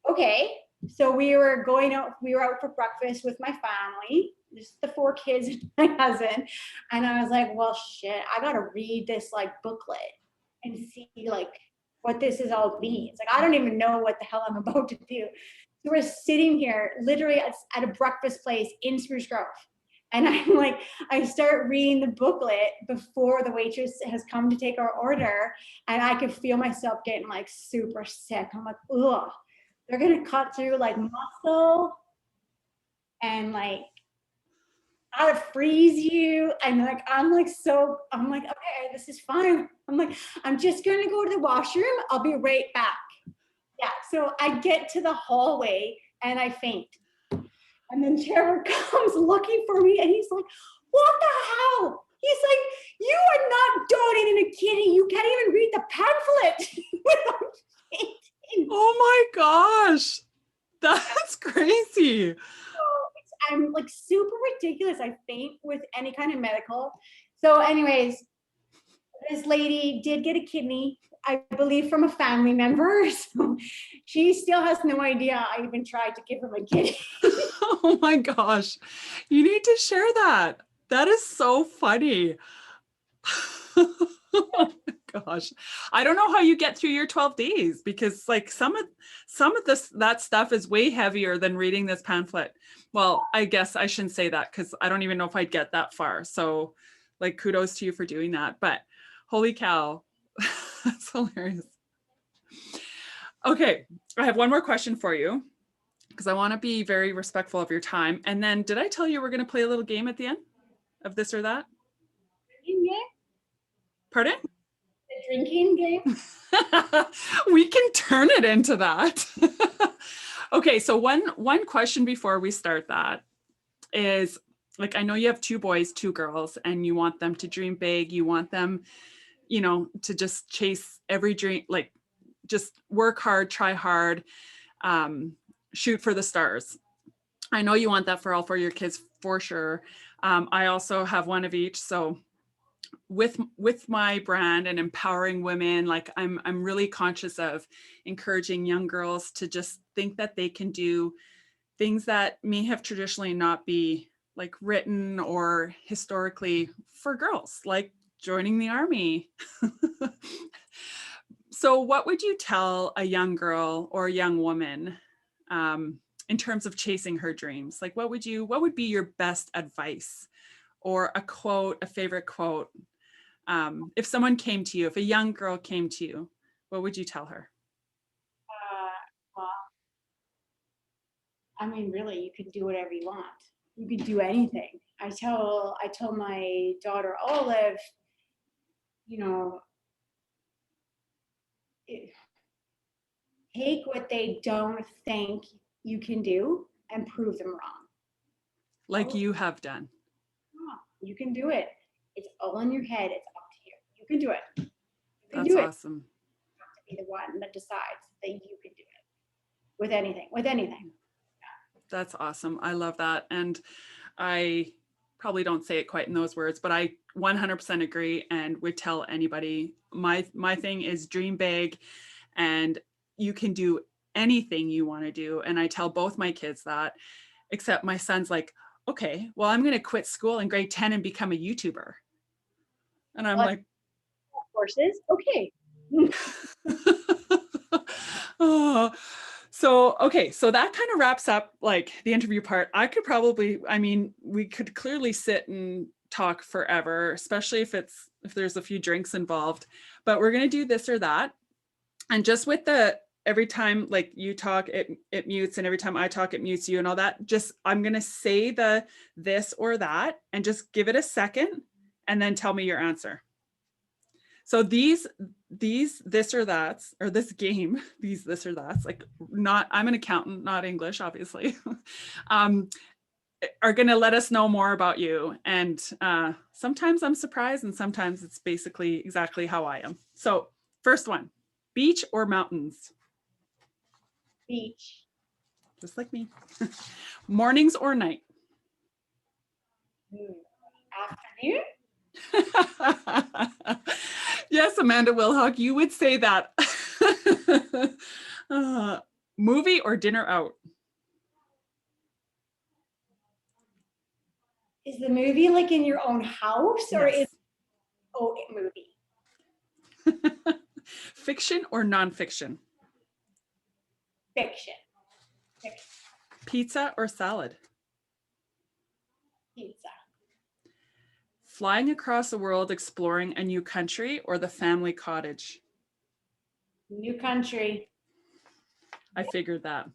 okay. So we were out for breakfast with my family, just the 4 kids and my husband. And I was like, well, shit, I gotta read this like booklet and see like what this is all means. Like, I don't even know what the hell I'm about to do. So we're sitting here literally at a breakfast place in Spruce Grove. And I'm like, I start reading the booklet before the waitress has come to take our order. And I could feel myself getting like super sick. I'm like, ugh, they're gonna cut through like muscle and like how to freeze you. And like, I'm like, okay, this is fine. I'm like, I'm just gonna go to the washroom. I'll be right back. Yeah, so I get to the hallway and I faint. And then Trevor comes looking for me and he's like, what the hell? He's like, you are not donating a kidney. You can't even read the pamphlet without fainting. Oh my gosh. That's crazy. I'm like super ridiculous. I faint with any kind of medical. So anyways, this lady did get a kidney, I believe from a family member. So she still has no idea I even tried to give him a kidney. Oh my gosh. You need to share that. That is so funny. Oh my gosh. I don't know how you get through your 12 days because like some of that stuff is way heavier than reading this pamphlet. Well, I guess I shouldn't say that because I don't even know if I'd get that far. So like kudos to you for doing that. But holy cow. That's hilarious. Okay, I have one more question for you because I want to be very respectful of your time. And then did I tell you we're going to play a little game at the end of this or that? Pardon? The drinking game? We can turn it into that. Okay, so one question before we start that is, like, I know you have 2 boys, 2 girls, and you want them to dream big. You want them, you know, to just chase every dream, like just work hard, try hard, shoot for the stars. I know you want that for all 4 your kids for sure. I also have one of each. So with my brand and empowering women, like I'm really conscious of encouraging young girls to just think that they can do things that may have traditionally not be like written or historically for girls, like joining the army. So what would you tell a young girl or a young woman in terms of chasing her dreams? Like what would be your best advice or a quote, a favorite quote? If someone came to you, if a young girl came to you, what would you tell her? Well, I mean, really, you can do whatever you want. You can do anything. I tell my daughter Olive, you know, take what they don't think you can do and prove them wrong. Like you have done. You can do it. It's all in your head. It's up to you. You can do it. You can That's do it. awesome. You have to be the one that decides that you can do it with anything. With anything. That's awesome. I love that. And I probably don't say it quite in those words, but I 100% agree and would tell anybody my thing is dream big and you can do anything you want to do. And I tell both my kids that, except my son's like, okay, well, I'm going to quit school in grade 10 and become a YouTuber. And I'm like, courses. Okay. oh, so, okay. So that kind of wraps up like the interview part. I could probably, I mean, we could clearly sit and talk forever, especially if there's a few drinks involved, but we're going to do this or that. And just with every time like you talk, it mutes, and every time I talk, it mutes you and all that. Just, I'm going to say this or that and just give it a second and then tell me your answer. So these this or that's, or this game, these this or that's, like I'm an accountant, not English, obviously, are going to let us know more about you. And sometimes I'm surprised and sometimes it's basically exactly how I am. So first one, beach or mountains? Beach. Just like me. Mornings or night? Afternoon. Yes, Amanda Wilhauk, you would say that. Movie or dinner out? Is the movie like in your own house or Yes. movie? Fiction or nonfiction? Fiction. Pizza or salad? Pizza. Flying across the world exploring a new country or the family cottage? New country. I figured that.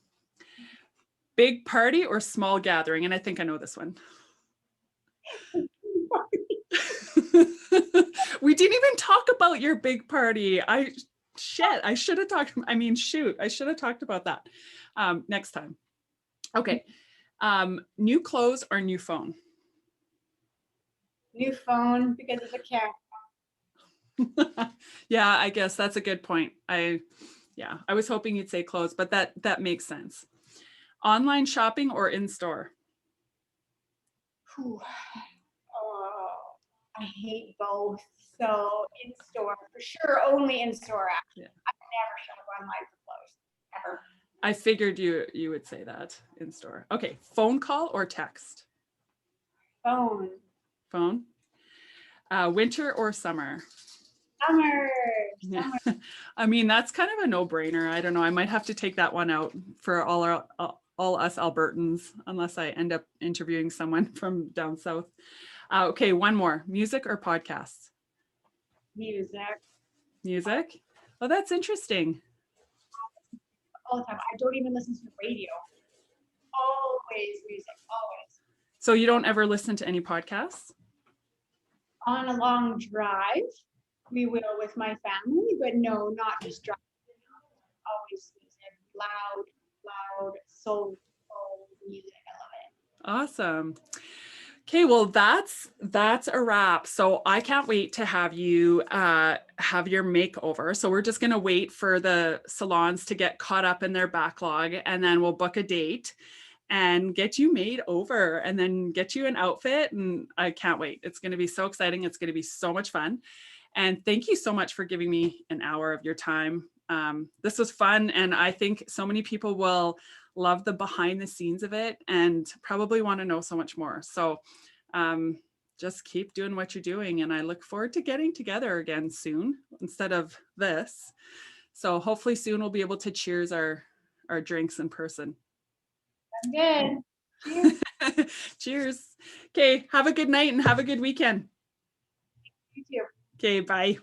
Big party or small gathering? And I think I know this one. We didn't even talk about your big party. I should have talked. I should have talked about that next time. Okay. New clothes or new phone? New phone because of the camera. Yeah, I guess that's a good point. I was hoping you'd say clothes, but that makes sense. Online shopping or in-store? I hate both. So in-store, for sure, only in-store actually. Yeah. I've never shop online for clothes, ever. I figured you would say that, in-store. Okay, phone call or text? Phone. Phone. Winter or summer? Summer. Yeah. I mean, that's kind of a no-brainer. I don't know. I might have to take that one out for all us Albertans, unless I end up interviewing someone from down south. Okay, one more. Music or podcasts? Music? Oh, that's interesting. All the time. I don't even listen to the radio. Always music, always. So you don't ever listen to any podcasts? On a long drive, we will with my family, but no, not just driving. Always music, loud, soul music. I love it. Awesome. Okay, well, that's a wrap. So I can't wait to have you have your makeover. So we're just going to wait for the salons to get caught up in their backlog, and then we'll book a date and get you made over and then get you an outfit. And I can't wait. It's going to be so exciting. It's going to be so much fun. And thank you so much for giving me an hour of your time. This was fun. And I think so many people will love the behind the scenes of it and probably want to know so much more. So just keep doing what you're doing. And I look forward to getting together again soon instead of this. So hopefully soon we'll be able to cheers our drinks in person. Good. Cheers. Cheers. Okay. Have a good night and have a good weekend. You too. Okay. Bye.